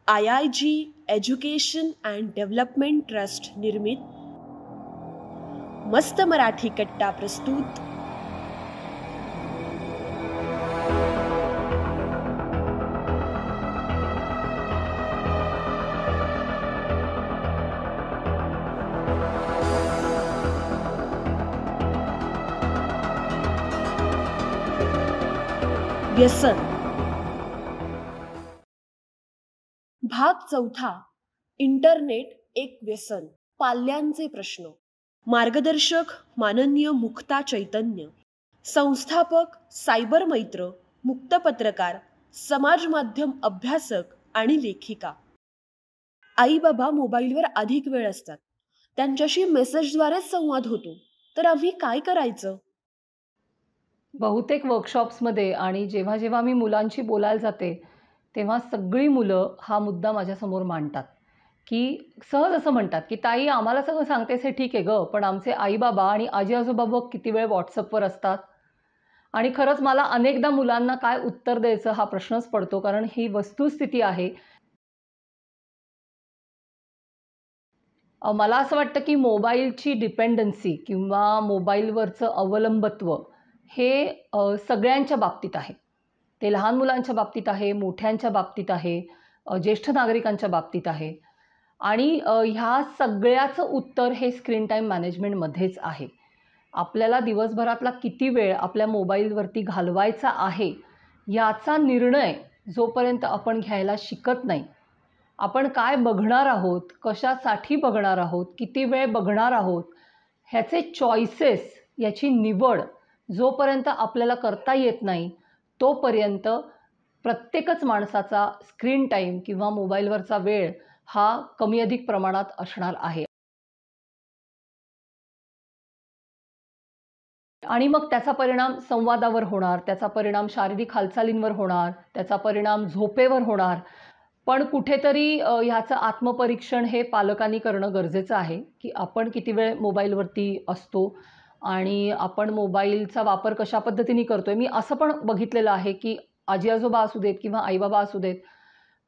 IIG education and development trust निर्मित मस्त मराठी कट्टा प्रस्तुत व्यसन. भाग 4. इंटरनेट एक व्यसन. पाल्यांचे प्रश्न. मार्गदर्शक माननीय मुक्ता चैतन्य, संस्थापक सायबर मैत्र, मुक्त पत्रकार, समाज माध्यम अभ्यासक आणि लेखिका. आई बाबा मोबाईलवर अधिक वेळ असतात, त्यांच्याशी मेसेजद्वारेच संवाद होतो, तर आम्ही काय करायचं? बहुतेक वर्कशॉप्समध्ये आणि जेव्हा जेव्हा मी मुलांशी बोलायला जाते तेव्हा सगळी मुलं हा मुद्दा माझ्यासमोर मांडतात की सहज असं म्हणतात की ताई आम्हाला सगळं सांगतेस हे ठीक आहे गं, पण आमचे आई बाबा आणि आजी आजोबा बघ किती वेळ व्हॉट्सअपवर असतात. आणि खरंच मला अनेकदा मुलांना काय उत्तर द्यायचं हा प्रश्नच पडतो, कारण ही वस्तुस्थिती आहे. मला असं वाटतं की मोबाईलची डिपेंडन्सी किंवा मोबाईलवरचं अवलंबत्व हे सगळ्यांच्या बाबतीत आहे. ते लहान मुलांच्या बाबतीत आहे, मोठ्यांच्या बाबतीत आहे, ज्येष्ठ नागरिकांच्या बाबतीत आहे. आणि ह्या सगळ्याचं उत्तर हे स्क्रीन टाईम मॅनेजमेंटमध्येच आहे. आपल्याला दिवसभरातला किती वेळ आपल्या मोबाईलवरती घालवायचा आहे याचा निर्णय जोपर्यंत आपण घ्यायला शिकत नाही, आपण काय बघणार आहोत, कशासाठी बघणार आहोत, किती वेळ बघणार आहोत, ह्याचे चॉईसेस, याची निवड जोपर्यंत आपल्याला करता येत नाही तोपर्यंत प्रत्येकच माणसाचा स्क्रीन टाईम किंवा मोबाईलवरचा वेळ हा कमी अधिक प्रमाणात असणार आहे. आणि मग त्याचा परिणाम संवादावर होणार, त्याचा परिणाम शारीरिक हालचालींवर होणार, त्याचा परिणाम झोपेवर होणार. पण कुठेतरी ह्याचं आत्मपरीक्षण हे पालकांनी करणं गरजेचं आहे की आपण किती वेळ मोबाईलवरती असतो आणि आपण मोबाईलचा वापर कशा पद्धतीने करतोय. मी असं पण बघितलेलं आहे की आजी आजोबा असू देत किंवा आईबाबा असू देत,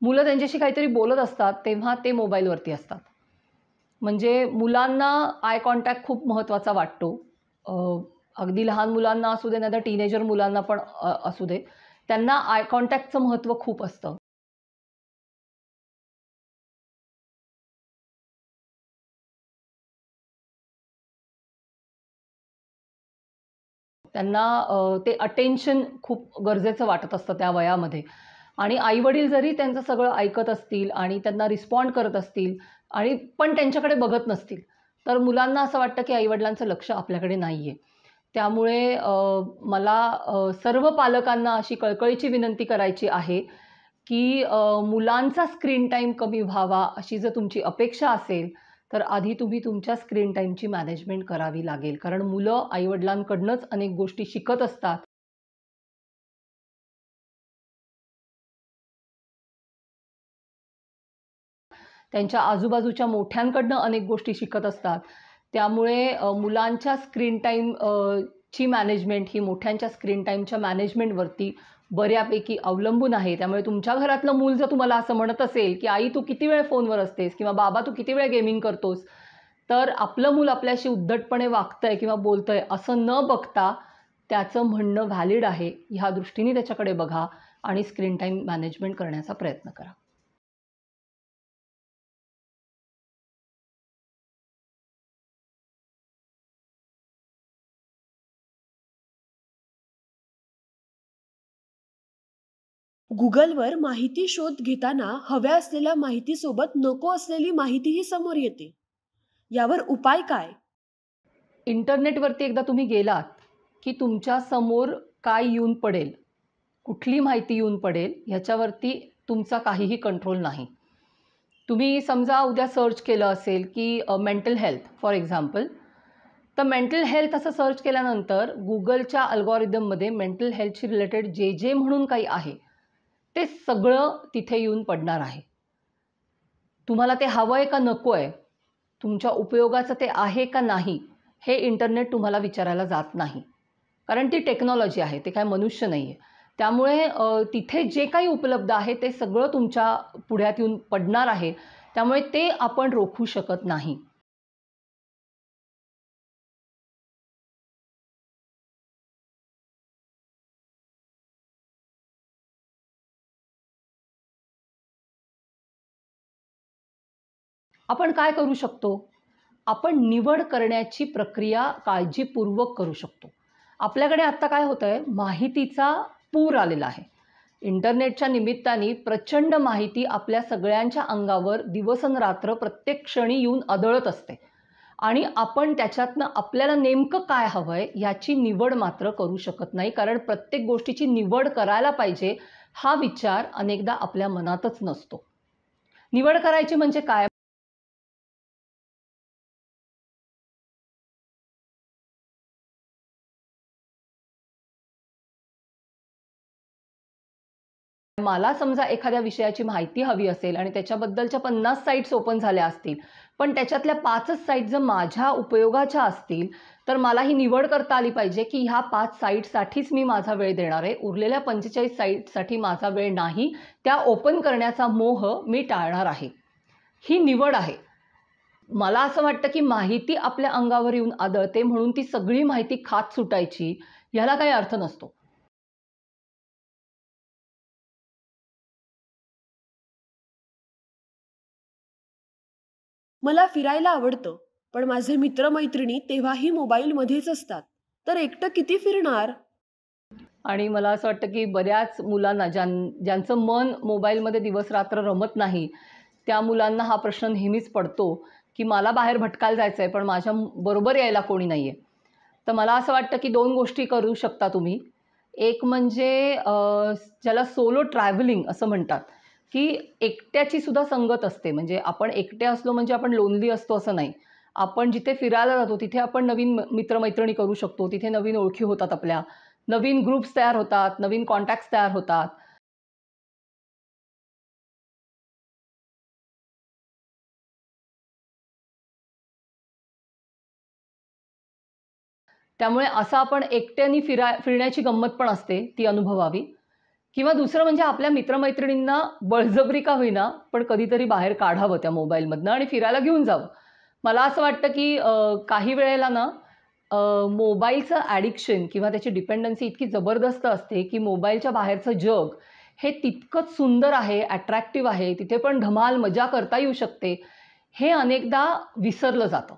मुलं त्यांच्याशी काहीतरी बोलत असतात तेव्हा ते मोबाईलवरती असतात. म्हणजे मुलांना आय कॉन्टॅक्ट खूप महत्त्वाचा वाटतो. अगदी लहान मुलांना असू दे, नाही तर टीनेजर मुलांना पण असू दे, त्यांना आय कॉन्टॅक्टचं महत्त्व खूप असतं. त्यांना ते अटेन्शन खूप गरजेचं वाटत असतं त्या वयामध्ये. आणि आईवडील जरी त्यांचं सगळं ऐकत असतील आणि त्यांना रिस्पॉन्ड करत असतील आणि पण त्यांच्याकडे बघत नसतील, तर मुलांना असं वाटतं की आईवडिलांचं लक्ष आपल्याकडे नाही आहे. त्यामुळे मला सर्व पालकांना अशी कळकळीची विनंती करायची आहे की मुलांचा स्क्रीन टाईम कमी व्हावा अशी जर तुमची अपेक्षा असेल, तर आधी तुम्ही तुमच्या स्क्रीन टाईमची मॅनेजमेंट करावी लागेल. कारण मुलं आईवडिलांकडूनच अनेक गोष्टी शिकत असतात. त्यांच्या आजूबाजूच्या मोठ्यांकडून अनेक गोष्टी शिकत असतात. त्यामुळे मुलांच्या स्क्रीन टाईम ची मॅनेजमेंट ही मोठ्यांच्या स्क्रीन टाईमच्या मॅनेजमेंटवरती बऱ्यापैकी अवलंबून आहे. त्यामुळे तुमच्या घरातलं मूल जर तुम्हाला असं म्हणत असेल की आई तू किती वेळ फोनवर असतेस किंवा बाबा तू किती वेळ गेमिंग करतोस, तर आपलं मूल आपल्याशी उद्धटपणे वागतंय किंवा बोलतंय असं न बघता त्याचं म्हणणं व्हॅलिड आहे ह्या दृष्टीने त्याच्याकडे बघा आणि स्क्रीन टाईम मॅनेजमेंट करण्याचा प्रयत्न करा. गुगलवर माहिती शोध घेताना हव्या असलेल्या माहितीसोबत नको असलेली माहितीही समोर येते. यावर उपाय काय? इंटरनेटवरती एकदा तुम्ही गेलात की तुमच्या समोर काय येऊन पडेल, कुठली माहिती येऊन पडेल ह्याच्यावरती तुमचा काहीही कंट्रोल नाही. तुम्ही समजा उद्या सर्च केलं असेल की मेंटल हेल्थ फॉर एक्झाम्पल, तर मेंटल हेल्थ असं सर्च केल्यानंतर गुगलच्या अल्गोरिदममध्ये मेंटल हेल्थशी रिलेटेड जे जे म्हणून काही आहे ते सगळं तिथे येऊन पडणार आहे. तुम्हाला ते हवं आहे का नको आहे, तुमच्या उपयोगाचं ते आहे का नाही, हे इंटरनेट तुम्हाला विचारायला जात नाही. कारण ती टेक्नॉलॉजी आहे, ते काय मनुष्य नाही आहे. त्यामुळे तिथे जे काही उपलब्ध आहे ते सगळं तुमच्या पुढ्यात येऊन पडणार आहे. त्यामुळे ते आपण रोखू शकत नाही. आपण काय करू शकतो? आपण निवड करण्याची प्रक्रिया काळजीपूर्वक करू शकतो. आपल्याकडे आत्ता काय होतंय, माहितीचा पूर आलेला आहे. इंटरनेटच्या निमित्ताने प्रचंड माहिती आपल्या सगळ्यांच्या अंगावर दिवसनरात्र प्रत्येक क्षणी येऊन आदळत असते आणि आपण त्याच्यातनं आपल्याला नेमकं काय हवंय याची निवड मात्र करू शकत नाही. कारण प्रत्येक गोष्टीची निवड करायला पाहिजे हा विचार अनेकदा आपल्या मनातच नसतो. निवड करायची म्हणजे काय? मला समजा एखाद्या विषयाची माहिती हवी असेल आणि त्याच्याबद्दलच्या 50 साईट्स ओपन झाल्या असतील, पण त्याच्यातल्या 5च साईट जर माझ्या उपयोगाच्या असतील, तर मला ही निवड करता आली पाहिजे, की ह्या 5 साईटसाठीच मी माझा वेळ देणार आहे. उरलेल्या 45 साईटसाठी माझा वेळ नाही. त्या ओपन करण्याचा मोह मी टाळणार आहे. ही निवड आहे. मला असं वाटतं, की माहिती आपल्या अंगावर येऊन आदळते म्हणून ती सगळी माहिती खात सुटायची, ह्याला काही अर्थ नसतो. मला फिरायला आवडतं, पण माझे मित्र-मैत्रिणी तेव्हाही मोबाईलमध्येच असतात. तर एकटं किती फिरणार? आणि मला असं वाटतं, की बऱ्याच मुलांना ज्यांचं मन मोबाईलमध्ये दिवस-रात्र रमत नाही, त्या मुलांना हा प्रश्न नेहमीच पडतो, की मला बाहेर भटकायला जायचं आहे, पण माझ्या बरोबर यायला कोणी नाही आहे. तर मला असं वाटतं, की 2 गोष्टी करू शकता तुम्ही. एक म्हणजे ज्याला सोलो ट्रॅव्हलिंग असं म्हणतात, की एकट्याची सुद्धा संगत असते. म्हणजे आपण एकटे असलो म्हणजे आपण लोनली असतो असं नाही. आपण जिथे फिरायला जातो तिथे आपण नवीन मित्र करू शकतो. तिथे नवीन ओळखी होतात आपल्या. नवीन ग्रुप्स तयार होतात, नवीन कॉन्टॅक्ट्स तयार होतात. त्यामुळे असं आपण एकट्याने फिरण्याची गंमत पण असते, ती अनुभवावी. किंवा दुसरं म्हणजे आपल्या मित्र-मैत्रिणींना बळजबरी का होईना, पण कधीतरी बाहेर काढावं त्या मोबाईलमधनं आणि फिरायला घेऊन जावं. मला असं वाटतं, की काही वेळेला ना मोबाईलचं ॲडिक्शन किंवा त्याची डिपेंडन्सी इतकी जबरदस्त असते, की मोबाईलच्या बाहेरचं जग हे तितकंच सुंदर आहे, अट्रॅक्टिव्ह आहे. तिथे पण धमाल मजा करता येऊ शकते. हे अनेकदा विसरलं जातं.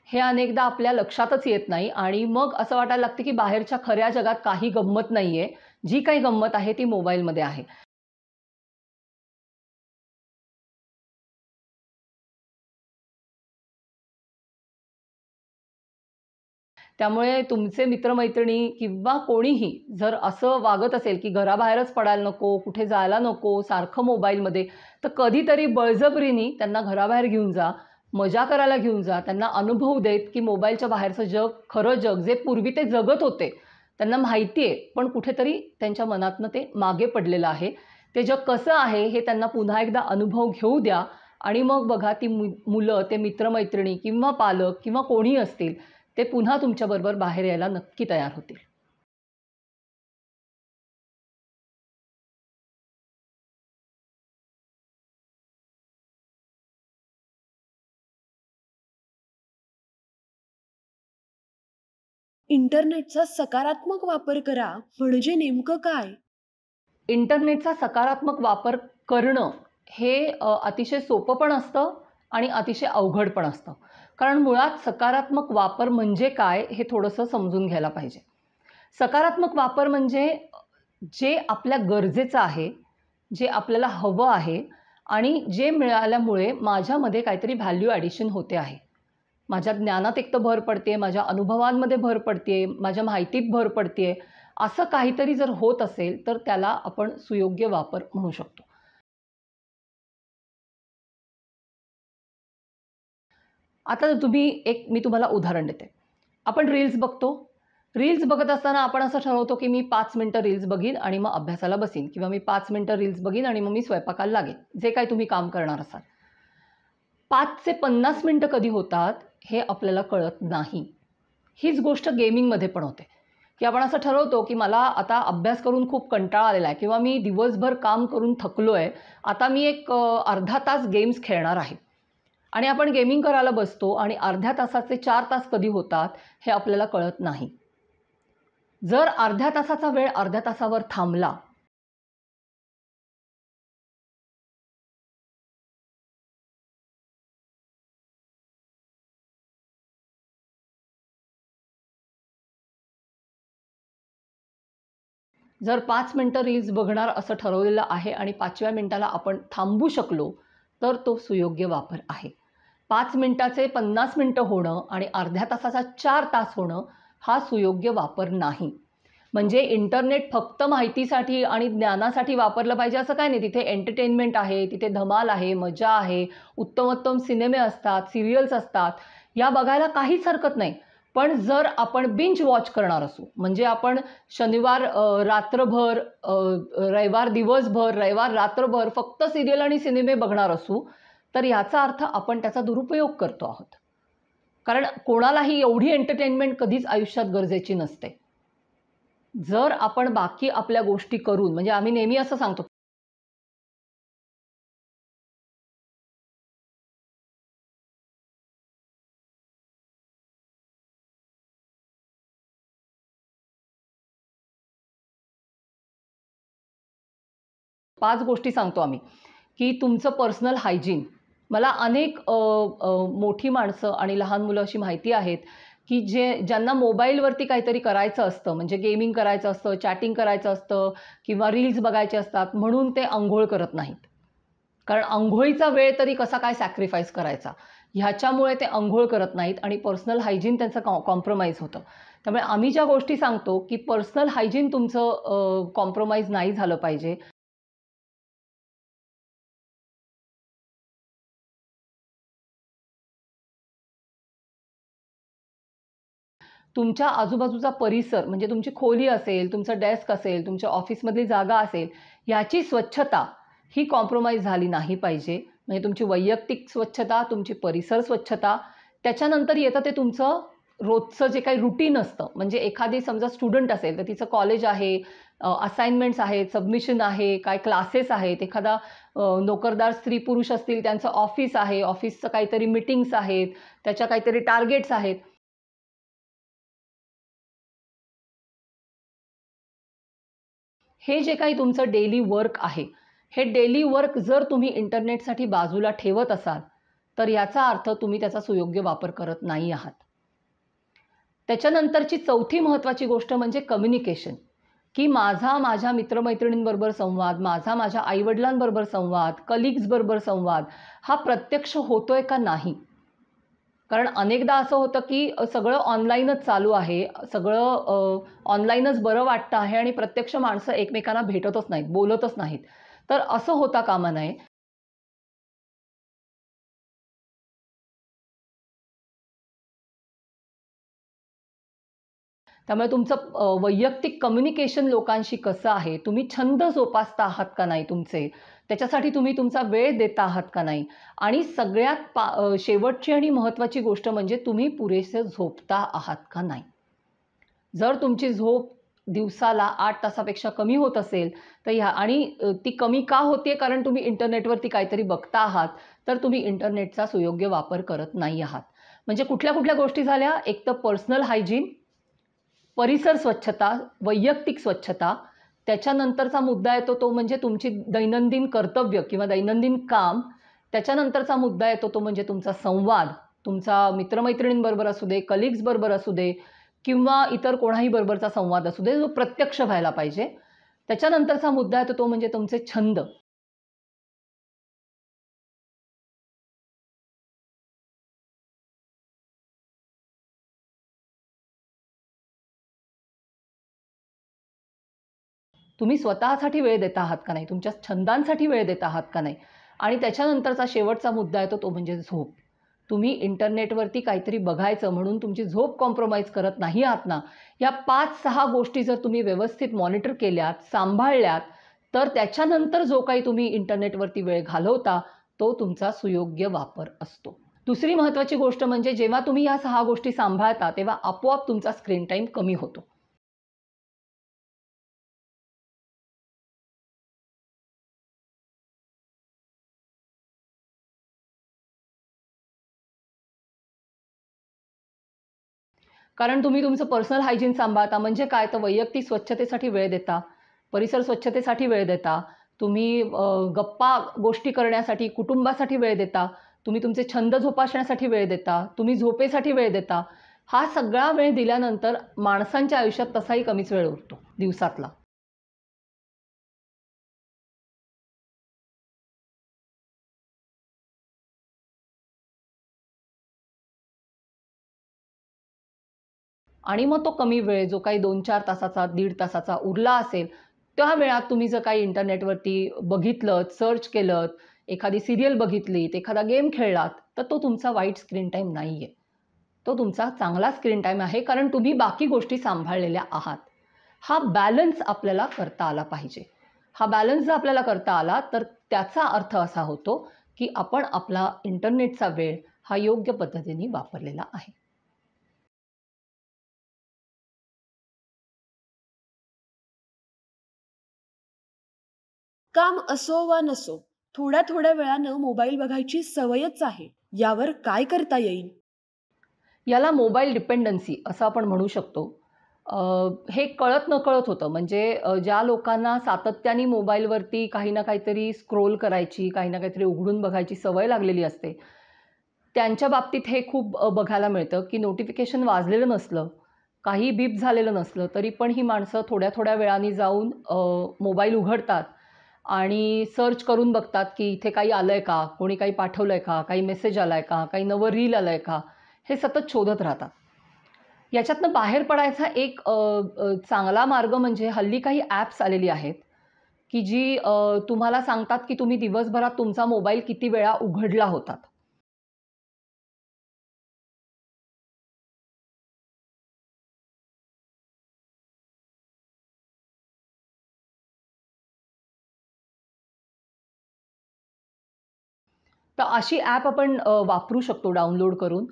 हे अनेकदा आपल्या लक्षातच येत नाही आणि मग असं वाटायला लागतं, की बाहेरच्या खऱ्या जगात काही गंमत नाहीये. जी काही गंमत आहे ती मोबाईलमध्ये आहे. त्यामुळे तुमचे मित्र-मैत्रिणी किंवा कोणीही जर असं वागत असेल, की घराबाहेरच पडायला नको, कुठे जायला नको, सारखं मोबाईलमध्ये, तर कधीतरी बळजबरीने त्यांना घराबाहेर घेऊन जा, मजा करायला घेऊन जा. त्यांना अनुभवू देत, की मोबाईलच्या बाहेरचं जग, खरं जग जे पूर्वी ते जगत होते, त्यांना माहिती आहे, पण कुठेतरी त्यांच्या मनातनं ते मागे पडलेलं आहे. ते जग कसं आहे हे त्यांना पुन्हा एकदा अनुभव घेऊ द्या आणि मग बघा ती मुलं, ते मित्र किंवा पालक किंवा कोणीही असतील, ते पुन्हा तुमच्याबरोबर बाहेर यायला नक्की तयार होतील. इंटरनेटचा सकारात्मक वापर करा म्हणजे नेमकं काय? इंटरनेटचा सकारात्मक वापर करणं हे अतिशय सोपं पण असतं आणि अतिशय अवघड पण असतं. कारण मुळात सकारात्मक वापर म्हणजे काय हे थोडंसं समजून घ्यायला पाहिजे. सकारात्मक वापर म्हणजे जे आपल्या गरजेचं आहे, जे आपल्याला हवं आहे आणि जे मिळाल्यामुळे माझ्यामध्ये काहीतरी व्हॅल्यू ॲडिशन होते आहे. माझ्या ज्ञानात एक तर भर पडते, माझ्या अनुभवांमध्ये भर पडते, माझ्या माहितीत भर पडते. असं काहीतरी जर होत असेल, तर त्याला आपण सुयोग्य वापर म्हणू शकतो. आता मी तुम्हाला उदाहरण देते. आपण रील्स बघतो. रील्स बघत असताना आपण असं ठरवतो, की मी 5 मिनिटं रील्स बघीन आणि मग अभ्यासाला बसीन किंवा मी 5 मिनिटं रील्स बघीन आणि मग मी स्वयंपाकाला लागेन. जे काही तुम्ही काम करणार असाल. 5 चे 50 मिनिटं कधी होतात, हे आपल्याला कळत नाही. हीच गोष्ट गेमिंगमध्ये पण होते. की आपण असं ठरवतो की मला आता अभ्यास करून खूप कंटाळा आलेला आहे किंवा मी दिवसभर काम करून थकलो आहे, आता मी एक अर्धा तास गेम्स खेळणार आहे आणि आपण गेमिंग करायला बसतो आणि अर्ध्या तासाचे 4 तास कधी होतात हे आपल्याला कळत नाही. जर अर्ध्या तासाचा वेळ अर्ध्या तासावर थांबला, जर 5 मिनिटं रील्स बघणार असं ठरवलेलं आहे आणि 5व्या मिनिटाला आपण थांबू शकलो, तर तो सुयोग्य वापर आहे. 5 मिनिटाचे 50 मिनिटं होणं आणि अर्ध्या तासाचा 4 तास होणं हा सुयोग्य वापर नाही. म्हणजे इंटरनेट फक्त माहितीसाठी आणि ज्ञानासाठी वापरलं पाहिजे असं काही नाही. तिथे एंटरटेनमेंट आहे, तिथे धमाल आहे, मजा आहे, उत्तमोत्तम सिनेमे असतात, सीरियल्स असतात. या बघायला काहीच हरकत नाही. पण जर आपण बिंज वॉच करणार असू, म्हणजे आपण शनिवार रात्रभर, रविवार दिवसभर, रविवार रात्रभर फक्त सीरियल आणि सिनेमे बघणार असू, तर याचा अर्थ आपण त्याचा दुरुपयोग करतो आहोत. कारण कोणालाही एवढी एंटरटेनमेंट कधीच आयुष्यात गरजेची नसते. जर आपण बाकी आपल्या गोष्टी करून, म्हणजे आम्ही नेहमी असं सांगतो, 5 गोष्टी सांगतो आम्ही, की तुमचं पर्सनल हायजीन. मला अनेक मोठी माणसं आणि लहान मुलं अशी माहिती आहेत, की ज्यांना मोबाईलवरती काहीतरी करायचं असतं, म्हणजे गेमिंग करायचं असतं, चॅटिंग करायचं असतं किंवा रील्स बघायचे असतात, म्हणून ते अंघोळ करत नाहीत. कारण अंघोळीचा वेळ तरी कसा काय सॅक्रिफाईस करायचा, ह्याच्यामुळे ते अंघोळ करत नाहीत आणि पर्सनल हायजीन त्यांचं कॉम्प्रोमाइज होतं. त्यामुळे आम्ही ज्या गोष्टी सांगतो, की पर्सनल हायजीन तुमचं कॉम्प्रोमाइज नाही झालं पाहिजे. तुमच्या आजूबाजूचा परिसर, म्हणजे तुमची खोली असेल, तुमचं डेस्क असेल, तुमच्या ऑफिसमधली जागा असेल, याची स्वच्छता ही कॉम्प्रोमाइज झाली नाही पाहिजे. म्हणजे तुमची वैयक्तिक स्वच्छता, तुमची परिसर स्वच्छता, त्याच्यानंतर येतं ते तुमचं रोजचं जे काही रुटीन असतं. म्हणजे एखादी समजा स्टुडंट असेल, तर तिचं कॉलेज आहे, असाइनमेंट्स आहेत, सबमिशन आहे, काय क्लासेस आहेत, एखादा नोकरदार स्त्री-पुरुष असतील, त्यांचं ऑफिस आहे, ऑफिसचं काहीतरी मीटिंग्स आहेत, त्याच्या काहीतरी टार्गेट्स आहेत. हे जे काही तुमचं डेली वर्क आहे, हे डेली वर्क जर तुम्ही इंटरनेटसाठी बाजूला ठेवत असाल, तर याचा अर्थ तुम्ही त्याचा सुयोग्य वापर करत नाही आहात. त्याच्यानंतरची चौथी महत्त्वाची गोष्ट म्हणजे कम्युनिकेशन, की माझ्या मित्रमैत्रिणींबरोबर संवाद, माझ्या आई-वडिलांबरोबर संवाद, कलीग्सबरोबर संवाद हा प्रत्यक्ष होतोय का नाही? कारण अनेकदा असं होतं, की सगळं ऑनलाईनच चालू आहे. सगळं ऑनलाईनच बरं वाटतं आहे आणि प्रत्यक्ष माणसं एकमेकांना भेटतच नाहीत, बोलतच नाहीत. तर असं होता कामा नये. त्यामुळे तुमचं वैयक्तिक कम्युनिकेशन लोकांशी कसं आहे? तुम्ही छंद जोपासता आहात का नाही तुमचे? त्याच्यासाठी तुम्ही तुमचा वेळ देता आहात का नाही? आणि सगळ्यात शेवटची आणि महत्त्वाची गोष्ट म्हणजे तुम्ही पुरेसे झोपता आहात का नाही? जर तुमची झोप दिवसाला 8 तासापेक्षा कमी होत असेल, तर ती कमी का होते? कारण तुम्ही इंटरनेटवरती काहीतरी बघता आहात, तर तुम्ही इंटरनेटचा सुयोग्य वापर करत नाही आहात. म्हणजे कुठल्या-कुठल्या गोष्टी झाल्या? एक तर पर्सनल हायजीन, परिसर स्वच्छता, वैयक्तिक स्वच्छता. त्याच्यानंतरचा मुद्दा येतो तो म्हणजे तुमची दैनंदिन कर्तव्य किंवा दैनंदिन काम. त्याच्यानंतरचा मुद्दा येतो तो म्हणजे तुमचा संवाद. तुमचा मित्र-मैत्रिणींबरोबर असू दे, कलीग्सबरोबर असू दे किंवा इतर कोणाही बरोबरचा संवाद असू दे, जो प्रत्यक्ष व्हायला पाहिजे. त्याच्यानंतरचा मुद्दा येतो तो म्हणजे तुमचे छंद. तुम्ही स्वतःसाठी वेळ देता आहात का नाही? तुमच्या छंदांसाठी वेळ देता आहात का नाही? आणि त्याच्यानंतरचा शेवटचा मुद्दा येतो तो म्हणजे झोप. तुम्ही इंटरनेटवरती काहीतरी बघायचं म्हणून तुमची झोप कॉम्प्रोमाईज करत नाही आहात ना? या 5-6 गोष्टी जर तुम्ही व्यवस्थित मॉनिटर केल्यात, सांभाळल्यात, तर त्याच्यानंतर जो काही तुम्ही इंटरनेटवरती वेळ घालवता, तो तुमचा सुयोग्य वापर असतो. दुसरी महत्त्वाची गोष्ट म्हणजे जेव्हा तुम्ही या 6 गोष्टी सांभाळता, तेव्हा आपोआप तुमचा स्क्रीन टाईम कमी होतो. कारण तुम्ही तुमचं पर्सनल हायजीन सांभाळता. म्हणजे काय, तर वैयक्तिक स्वच्छतेसाठी वेळ देता, परिसर स्वच्छतेसाठी वेळ देता, तुम्ही गप्पा गोष्टी करण्यासाठी, कुटुंबासाठी वेळ देता, तुम्ही तुमचे छंद जोपासण्यासाठी वेळ देता, तुम्ही झोपेसाठी वेळ देता. हा सगळा वेळ दिल्यानंतर माणसांच्या आयुष्यात तसाही कमीच वेळ उरतो दिवसातला. आणि मग तो कमी वेळ जो काही 2-4 तासाचा, दीड तासाचा उरला असेल, त्या वेळात तुम्ही जर काही इंटरनेटवरती बघितलत, सर्च केलत, एखादी सीरियल बघितलीत, एखादा गेम खेळलात, तर तो तुमचा वाईट स्क्रीन टाईम नाहीये. तो तुमचा चांगला स्क्रीन टाईम आहे, कारण तुम्ही बाकी गोष्टी सांभाळलेल्या आहात. हा बॅलन्स आपल्याला करता आला पाहिजे. हा बॅलन्स जर आपल्याला करता आला, तर त्याचा अर्थ असा होतो, की आपण आपला इंटरनेटचा वेळ हा योग्य पद्धतीने वापरलेला आहे. काम असो वा नसो, थोड्या थोड्या वेळानं मोबाईल बघायची सवयच आहे. यावर काय करता येईल? याला मोबाईल डिपेंडन्सी असं आपण म्हणू शकतो. हे कळत-नकळत होतं. म्हणजे ज्या लोकांना सातत्याने मोबाईलवरती काही ना काहीतरी स्क्रोल करायची, काही ना काहीतरी उघडून बघायची सवय लागलेली असते, त्यांच्या बाबतीत हे खूप बघायला मिळतं, की नोटिफिकेशन वाजलेलं नसलं, काही बीप झालेलं नसलं, तरी पण ही माणसं थोड्या-थोड्या वेळाने जाऊन मोबाईल उघडतात आणि सर्च करून बघतात, की इथे काही आलंय का? कोणी काही पाठवलंय का? काही मेसेज आलाय का? काही नवं रील आलंय का? हे सतत शोधत राहतात. याच्यातनं बाहेर पडायचा एक चांगला मार्ग म्हणजे हल्ली काही ॲप्स आलेली आहेत, की जी तुम्हाला सांगतात, की तुम्ही दिवसभरात तुमचा मोबाईल किती वेळा उघडला होतात. तर अशी ॲप आपण वापरू शकतो डाउनलोड करून,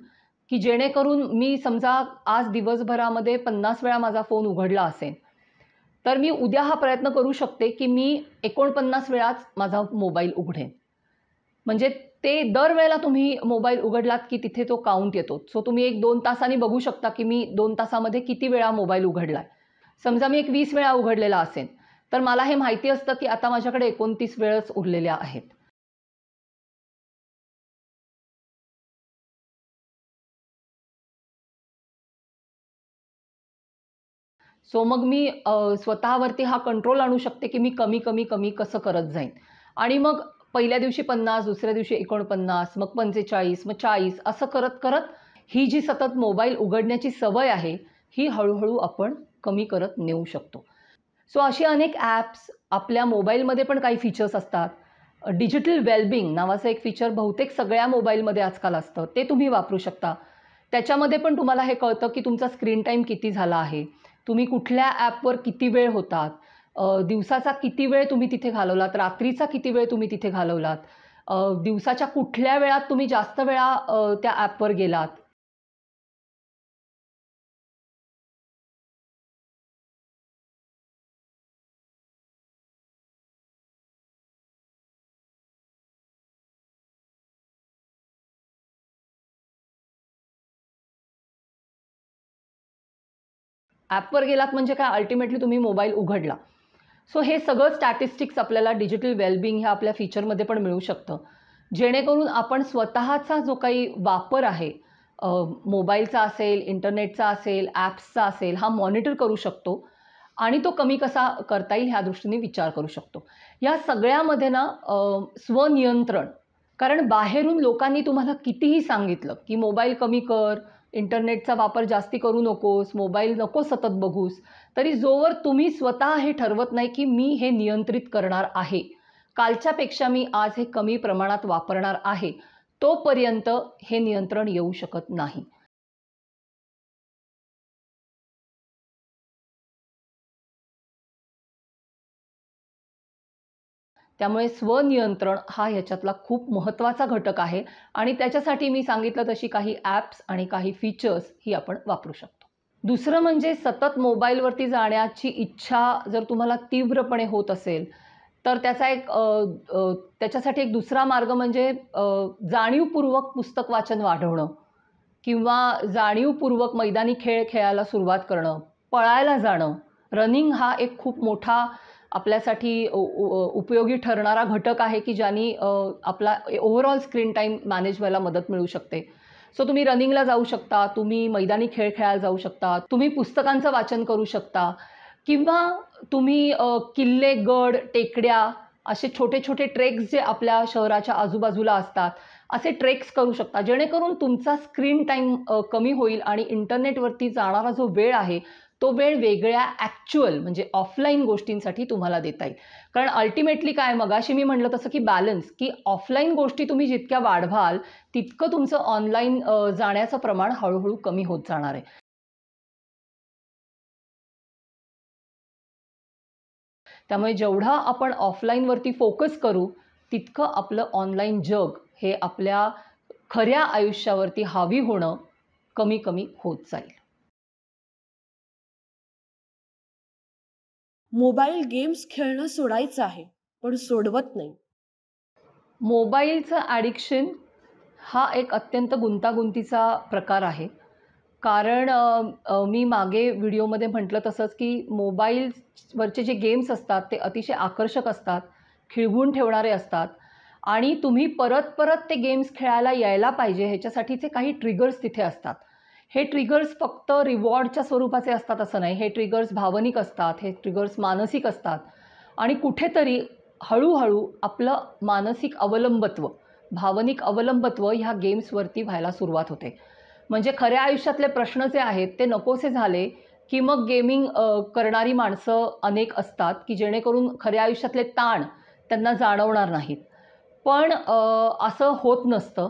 की जेणेकरून मी समजा आज दिवसभरामध्ये 50 वेळा माझा फोन उघडला असेल, तर मी उद्या हा प्रयत्न करू शकते, की मी 49 वेळाच माझा मोबाईल उघडेन. म्हणजे ते दरवेळेला तुम्ही मोबाईल उघडलात, की तिथे तो काउंट येतो. सो तुम्ही 1-2 तासांनी बघू शकता, की मी 2 तासामध्ये किती वेळा मोबाईल उघडलाय. समजा मी एक 20 वेळा उघडलेला असेल, तर मला हे माहिती असतं, की आता माझ्याकडे 29 वेळच उरलेल्या आहेत. सो मग मी स्वतःवरती हा कंट्रोल आणू शकते, की मी कमी, कमी, कमी कसं करत जाईन. आणि मग पहिल्या दिवशी 50, दुसऱ्या दिवशी 49, मग 45, मग 40 असं करत-करत ही जी सतत मोबाईल उघडण्याची सवय आहे, ही हळू आपण कमी करत नेऊ शकतो. सो अशी अनेक ॲप्स आपल्या मोबाईलमध्ये पण काही फीचर्स असतात. डिजिटल वेलबिंग नावाचं एक फीचर बहुतेक सगळ्या मोबाईलमध्ये आजकाल असतं. ते तुम्ही वापरू शकता. त्याच्यामध्ये पण तुम्हाला हे कळतं, की तुमचा स्क्रीन टाईम किती झाला आहे. तुम्ही कुठल्या ॲपवर किती वेळ होतात. दिवसाचा किती वेळ तुम्ही तिथे घालवलात, रात्रीचा किती वेळ तुम्ही तिथे घालवलात. दिवसाच्या कुठल्या वेळात तुम्ही जास्त वेळा त्या ॲपवर गेलात. ॲपवर गेलात म्हणजे काय अल्टिमेटली तुम्ही मोबाईल उघडला. सो हे सगळं स्टॅटिस्टिक्स आपल्याला डिजिटल वेलबिंग ह्या आपल्या फीचरमध्ये पण मिळू शकतं. जेणेकरून आपण स्वतःचा जो काही वापर आहे, मोबाईलचा असेल, इंटरनेटचा असेल, ॲप्सचा असेल, हा मॉनिटर करू शकतो आणि तो कमी कसा करता येईल ह्या दृष्टीने विचार करू शकतो. या सगळ्यामध्ये ना स्वनियंत्रण, कारण बाहेरून लोकांनी तुम्हाला कितीही सांगितलं, की मोबाईल कमी कर, इंटरनेटचा वापर जास्ती करू नकोस, मोबाईल नको सतत बघूस, तरी जोवर तुम्ही स्वतः हे ठरवत नाही, की मी हे नियंत्रित करणार आहे. कालच्यापेक्षा मी आज हे कमी प्रमाणात वापरणार आहे. तोपर्यंत हे नियंत्रण येऊ शकत नाही. त्यामुळे स्वनियंत्रण हा ह्याच्यातला खूप महत्त्वाचा घटक आहे आणि त्याच्यासाठी मी सांगितलं तशी काही ॲप्स आणि काही फीचर्स ही आपण वापरू शकतो. दुसरं म्हणजे सतत मोबाईलवरती जाण्याची इच्छा जर तुम्हाला तीव्रपणे होत असेल, तर त्याचा एक त्याच्यासाठी एक दुसरा मार्ग म्हणजे जाणीवपूर्वक पुस्तक वाचन वाढवणं किंवा जाणीवपूर्वक मैदानी खेळ खेळायला सुरुवात करणं, पळायला जाणं. रनिंग हा एक खूप मोठा आपल्यासाठी उपयोगी ठरणारा घटक आहे, की ज्याने आपला ओव्हरऑल स्क्रीन टाईम मॅनेज व्हायला मदत मिळू शकते. सो तुम्ही रनिंगला जाऊ शकता, तुम्ही मैदानी खेळ खेळायला जाऊ शकता, तुम्ही पुस्तकांचं वाचन करू शकता किंवा तुम्ही किल्ले, गड, टेकड्या असे छोटे छोटे ट्रेक्स जे आपल्या शहराच्या आजूबाजूला असतात, असे ट्रेक्स करू शकता, जेणेकरून तुमचा स्क्रीन टाईम कमी होईल आणि इंटरनेटवरती जाणारा जो वेळ आहे तो वेळ वेगळ्या ॲक्च्युअल म्हणजे ऑफलाईन गोष्टींसाठी तुम्हाला देता येईल. कारण अल्टिमेटली काय, मगाशी मी म्हटलं तसं की बॅलन्स, की ऑफलाईन गोष्टी तुम्ही जितक्या वाढवाल तितकं तुमचं ऑनलाईन जाण्याचं प्रमाण हळूहळू कमी होत जाणार आहे. त्यामुळे जेवढा आपण ऑफलाईनवरती फोकस करू तितकं आपलं ऑनलाईन जग हे आपल्या खऱ्या आयुष्यावरती हावी होणं कमी कमी होत जाईल. मोबाईल गेम्स खेळणं सोडायचं आहे, पण सोडवत नाही. मोबाईलचं ॲडिक्शन हा एक अत्यंत गुंतागुंतीचा प्रकार आहे. कारण मी मागे व्हिडिओमध्ये म्हटलं तसंच की मोबाईलवरचे जे गेम्स असतात ते अतिशय आकर्षक असतात, खिळवून ठेवणारे असतात आणि तुम्ही परत परत ते गेम्स खेळायला यायला पाहिजे ह्याच्यासाठीचे काही ट्रिगर्स तिथे असतात. हे ट्रिगर्स फक्त रिवॉर्डच्या स्वरूपाचे असतात असं नाही. हे ट्रिगर्स भावनिक असतात, हे ट्रिगर्स मानसिक असतात आणि कुठेतरी हळूहळू आपलं मानसिक अवलंबत्व, भावनिक अवलंबत्व ह्या गेम्सवरती व्हायला सुरुवात होते. म्हणजे खऱ्या आयुष्यातले प्रश्न जे आहेत ते नकोसे झाले, की मग गेमिंग करणारी माणसं अनेक असतात, की जेणेकरून खऱ्या आयुष्यातले ताण त्यांना जाणवणार नाहीत. पण असं होत नसतं.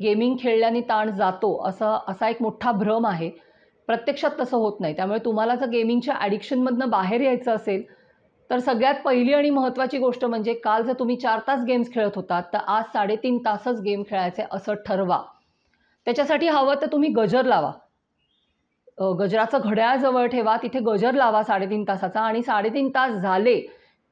गेमिंग खेळल्याने ताण जातो असा एक मोठा भ्रम आहे. प्रत्यक्षात तसं होत नाही. त्यामुळे तुम्हाला जर गेमिंगच्या ॲडिक्शनमधनं बाहेर यायचं असेल, तर सगळ्यात पहिली आणि महत्त्वाची गोष्ट म्हणजे काल जर तुम्ही 4 तास गेम्स खेळत होतात, तर आज 3.5 तासच गेम खेळायचे असं ठरवा. त्याच्यासाठी हवं तर तुम्ही गजर लावा. गजराचं घड्याळ जवळ ठेवा, तिथे गजर लावा 3.5 तासाचा आणि 3.5 तास झाले,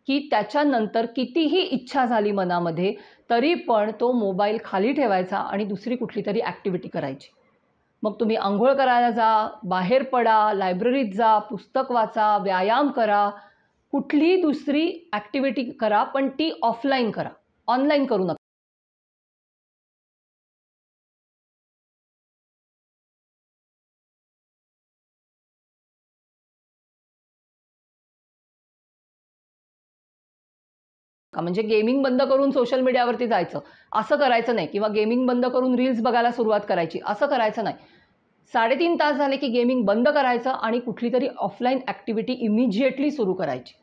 की त्याच्यानंतर कितीही इच्छा झाली मनामध्ये, तरी पण तो मोबाईल खाली ठेवायचा आणि दुसरी कुठलीतरी ॲक्टिव्हिटी करायची. मग तुम्ही अंघोळ करायला जा, बाहेर पडा, लायब्ररीत जा, पुस्तक वाचा, व्यायाम करा, कुठलीही दुसरी ॲक्टिव्हिटी करा, पण ती ऑफलाईन करा. ऑनलाईन करू नका. म्हणजे गेमिंग बंद करून सोशल मीडियावरती जायचं, असं करायचं नाही किंवा गेमिंग बंद करून रील्स बघायला सुरुवात करायची, असं करायचं नाही. 3.5 तास झाले की गेमिंग बंद करायचं आणि कुठलीतरी ऑफलाईन ॲक्टिव्हिटी इमिजिएटली सुरू करायची.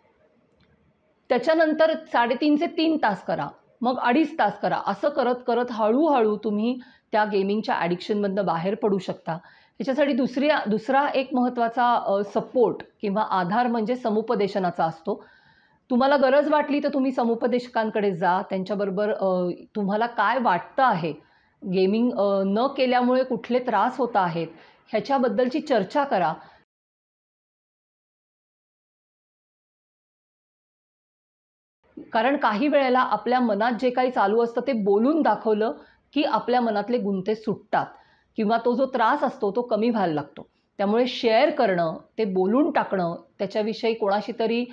त्याच्यानंतर 3.5 चे 3 तास करा, मग 2.5 तास करा. असं करत करत हळूहळू तुम्ही त्या गेमिंगच्या ॲडिक्शनमधनं बाहेर पडू शकता. ह्याच्यासाठी दुसरा एक महत्त्वाचा सपोर्ट किंवा आधार म्हणजे समुपदेशनाचा असतो. तुम्हाला गरज वाटली तर तुम्ही समुपदेशकांकडे जा. त्यांच्याबरोबर तुम्हाला काय वाटतं आहे, गेमिंग न केल्यामुळे कुठले त्रास होत आहेत, ह्याच्याबद्दलची चर्चा करा. कारण काही वेळेला आपल्या मनात जे काही चालू असतं ते बोलून दाखवलं, की आपल्या मनातले गुंते सुटतात किंवा तो जो त्रास असतो तो कमी व्हायला लागतो. त्यामुळे शेअर करणं, ते बोलून टाकणं, त्याच्याविषयी कोणाशी तरी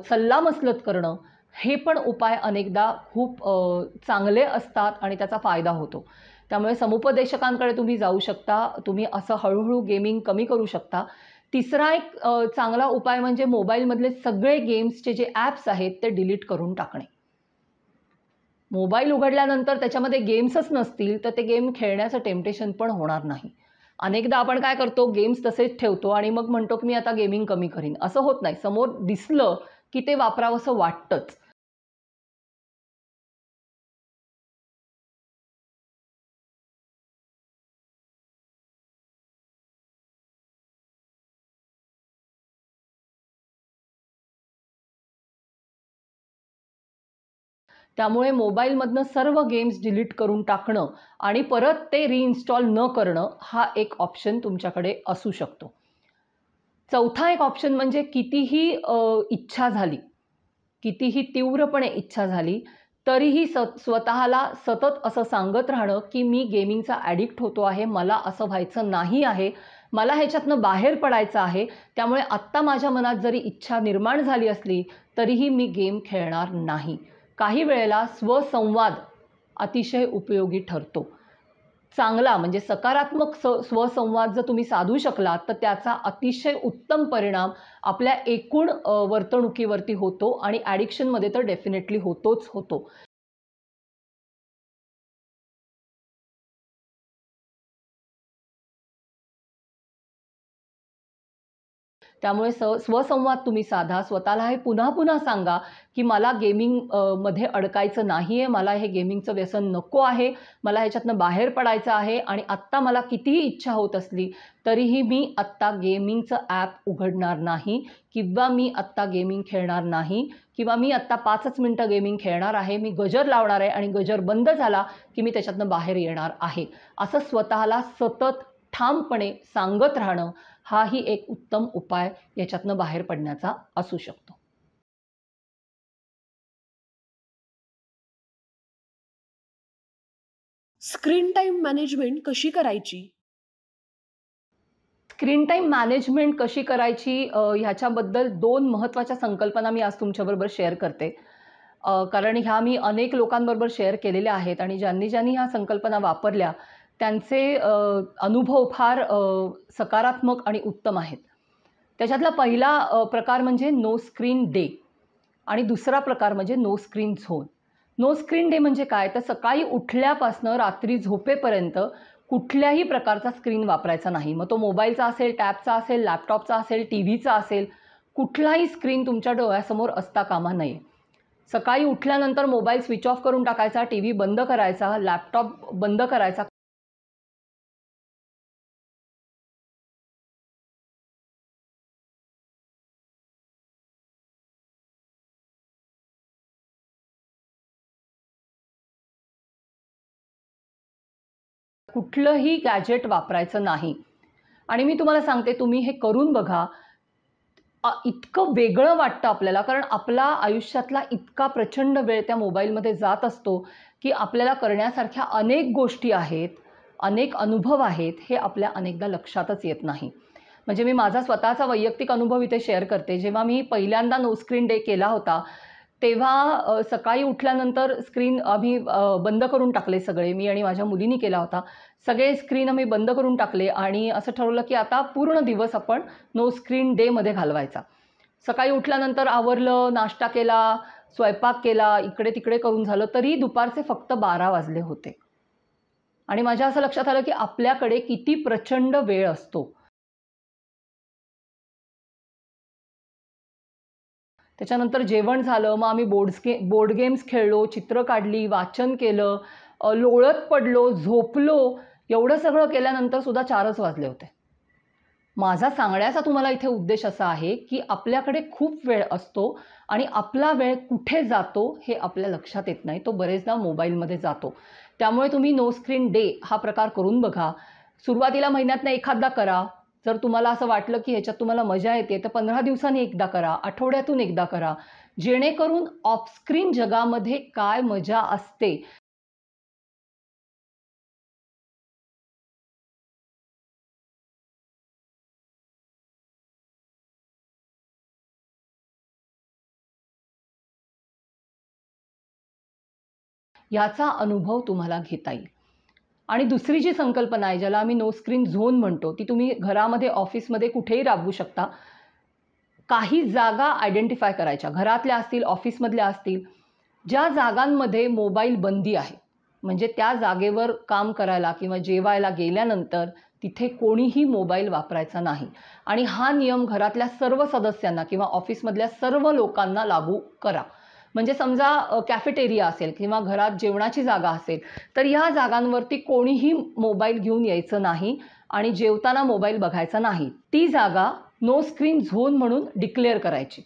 सल्लामसलत करणं, हे पण उपाय अनेकदा खूप चांगले असतात आणि त्याचा फायदा होतो. त्यामुळे समुपदेशकांकडे तुम्ही जाऊ शकता. तुम्ही असं हळूहळू गेमिंग कमी करू शकता. तिसरा एक चांगला उपाय म्हणजे मोबाईलमधले सगळे गेम्सचे जे ॲप्स आहेत ते डिलीट करून टाकणे. मोबाईल उघडल्यानंतर त्याच्यामध्ये गेम्सच नसतील तर ते गेम खेळण्याचं टेम्प्टेशन पण होणार नाही. अनेकदा आपण काय करतो, गेम्स तसेच ठेवतो आणि मग म्हणतो की मी आता गेमिंग कमी करीन. असं होत नाही. समोर दिसलं की ते वापरावंसं वाटतंच. त्यामुळे मोबाईलमधनं सर्व गेम्स डिलीट करून टाकणं आणि परत ते रिइन्स्टॉल न करणं हा एक ऑप्शन तुमच्याकडे असू शकतो. चौथा एक ऑप्शन म्हणजे कितीही इच्छा झाली, कितीही तीव्रपणे इच्छा झाली, तरीही स्वतःला सतत असं सांगत राहणं, की मी गेमिंगचा ॲडिक्ट होतो आहे, मला असं व्हायचं नाही आहे, मला ह्याच्यातनं बाहेर पडायचं आहे. त्यामुळे आत्ता माझ्या मनात जरी इच्छा निर्माण झाली असली, तरीही मी गेम खेळणार नाही. काही वेळेला स्वसंवाद अतिशय उपयोगी ठरतो. चांगला म्हणजे सकारात्मक स्वसंवाद जर तुम्ही साधू शकलात, तर त्याचा अतिशय उत्तम परिणाम आपल्या एकूण वर्तणुकीवरती होतो आणि ॲडिक्शनमध्ये तर डेफिनेटली होतोच होतो. त्यामुळे स्वसंवाद तुम्ही साधा. स्वतःला हे पुन्हा-पुन्हा सांगा, की मला गेमिंग मध्ये अडकायचं नाहीये. मला हे गेमिंगचं व्यसन नको आहे. मला ह्याच्यातनं बाहेर पडायचं आहे आणि आत्ता मला कितीही इच्छा होत असली, तरीही मी आत्ता गेमिंगचं ॲप उघडणार नाही किंवा मी आत्ता गेमिंग खेळणार नाही किंवा मी आत्ता 5च मिनिटं गेमिंग खेळणार आहे. मी गजर लावणार आहे आणि गजर बंद झाला, की मी त्याच्यातनं बाहेर येणार आहे. असं स्वतःला सतत ठामपणे सांगत राहणं हाही एक उत्तम उपाय याच्यातनं बाहेर पडण्याचा असू शकतो. स्क्रीन टाईम मॅनेजमेंट कशी करायची? स्क्रीन टाईम मॅनेजमेंट कशी करायची ह्याच्याबद्दल 2 महत्त्वाच्या संकल्पना मी आज तुमच्याबरोबर शेअर करते. कारण ह्या मी अनेक लोकांबरोबर शेअर केलेल्या आहेत आणि ज्यांनी ह्या संकल्पना वापरल्या त्यांचे अनुभव फार सकारात्मक आणि उत्तम आहेत. त्याच्यातला पहिला प्रकार म्हणजे नो स्क्रीन डे आणि दुसरा प्रकार म्हणजे no screen zone. No screen day म्हणजे काय? तर सकाळी उठल्यापासनं रात्री झोपेपर्यंत कुठल्याही प्रकारचा स्क्रीन वापरायचा नाही. मग तो मोबाईलचा असेल, टॅबचा असेल, लॅपटॉपचा असेल, टीव्हीचा असेल, कुठलाही स्क्रीन तुमच्या डोळ्यासमोर असता कामा नये. सकाळी उठल्यानंतर मोबाईल स्विच ऑफ करून टाकायचा, टीव्ही बंद करायचा, लॅपटॉप बंद करायचा. कुठलंही गॅजेट वापरायचं नाही. आणि मी तुम्हाला सांगते तुम्ही हे करून बघा. इतकं वेगळं वाटतं आपल्याला कारण आपला आयुष्यातला इतका प्रचंड वेळ त्या मोबाईलमध्ये जात असतो, की आपल्याला करण्यासारख्या अनेक गोष्टी आहेत, अनेक अनुभव आहेत, हे आपल्या अनेकदा लक्षातच येत नाही. म्हणजे मी माझा स्वतःचा वैयक्तिक अनुभव इथे शेअर करते. जेव्हा मी पहिल्यांदा नो स्क्रीन डे केला होता, तेव्हा सकाळी उठल्यानंतर स्क्रीन आम्ही बंद करून टाकले सगळे. मी आणि माझ्या मुलीनी केला होता. सगळे स्क्रीन आम्ही बंद करून टाकले आणि असं ठरवलं, की आता पूर्ण दिवस आपण नो स्क्रीन डेमध्ये घालवायचा. सकाळी उठल्यानंतर आवरलं, नाश्ता केला, स्वयंपाक केला, इकडे-तिकडे करून झालं, तरी दुपारचे फक्त 12 वाजले होते. आणि माझ्या असं लक्षात आलं, की आपल्याकडे किती प्रचंड वेळ असतो. त्याच्यानंतर जेवण झालं, मग आम्ही बोर्ड गेम्स खेळलो, चित्र काढली, वाचन केलं, लोळत पडलो, झोपलो. एवढं सगळं केल्यानंतर सुद्धा 4च वाजले होते. माझा सांगण्याचा तुम्हाला इथे उद्देश असा आहे, की आपल्याकडे खूप वेळ असतो आणि आपला वेळ कुठे जातो हे आपल्या लक्षात येत नाही. तो बरेचदा मोबाईलमध्ये जातो. त्यामुळे तुम्ही नो स्क्रीन डे हा प्रकार करून बघा. सुरुवातीला महिन्यातनं एखादा करा. जर तुम्हाला असं वाटलं, की ह्याच्यात तुम्हाला मजा येते, तर 15 दिवसांनी एकदा करा, आठवड्यातून एकदा करा. जेणेकरून ऑफ स्क्रीन जगामध्ये काय मजा असते याचा अनुभव तुम्हाला घेता येईल. आणि दुसरी जी संकल्पना आहे, ज्याला आम्ही नो स्क्रीन झोन म्हणतो, ती तुम्ही घरामध्ये, ऑफिसमध्ये कुठेही राबवू शकता. काही जागा आयडेंटिफाय करायच्या. घरातल्या असतील, ऑफिसमधल्या असतील, ज्या जागांमध्ये मोबाईल बंदी आहे. म्हणजे त्या जागेवर काम करायला किंवा जेवायला गेल्यानंतर तिथे कोणीही मोबाईल वापरायचा नाही. आणि हा नियम घरातल्या सर्व सदस्यांना किंवा ऑफिसमधल्या सर्व लोकांना लागू करा. म्हणजे समजा कॅफेटेरिया असेल किंवा घरात जेवणाची जागा असेल, तर या जागांवरती कोणीही मोबाईल घेऊन यायचं नाही आणि जेवताना मोबाईल बघायचा नाही. ती जागा नो स्क्रीन झोन म्हणून डिक्लेअर करायची.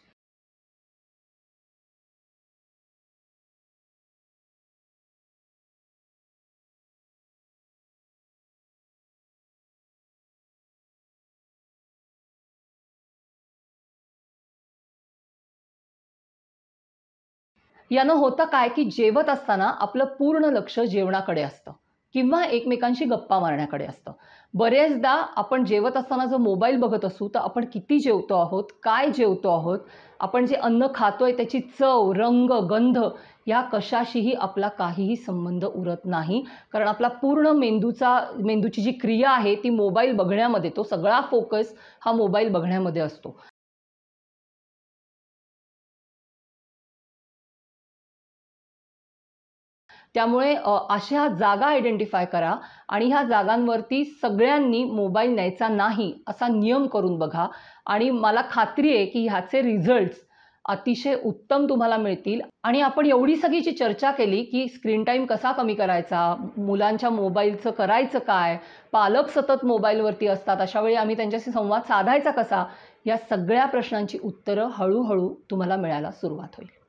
यानं होतं काय, की जेवत असताना आपलं पूर्ण लक्ष जेवणाकडे असतं किंवा एकमेकांशी गप्पा मारण्याकडे असतं. बरेचदा आपण जेवत असताना जर मोबाईल बघत असू, तर आपण किती जेवतो आहोत, काय जेवतो आहोत, आपण जे अन्न खातोय त्याची चव, रंग, गंध या कशाशीही आपला काहीही संबंध उरत नाही. कारण आपला पूर्ण मेंदूची जी क्रिया आहे ती मोबाईल बघण्यामध्ये, तो सगळा फोकस हा मोबाईल बघण्यामध्ये असतो. त्यामुळे अशा जागा आयडेंटिफाय करा आणि ह्या जागांवरती सगळ्यांनी मोबाईल न्यायचा नाही असा नियम करून बघा आणि मला खात्री आहे की ह्याचे रिझल्ट्स अतिशय उत्तम तुम्हाला मिळतील. आणि आपण एवढी सगळी जी चर्चा केली की स्क्रीन टाईम कसा कमी करायचा, मुलांच्या मोबाईलचं करायचं काय, पालक सतत मोबाईलवरती असतात, अशा वेळी आम्ही त्यांच्याशी संवाद साधायचा कसा, या सगळ्या प्रश्नांची उत्तरं हळूहळू तुम्हाला मिळायला सुरुवात होईल.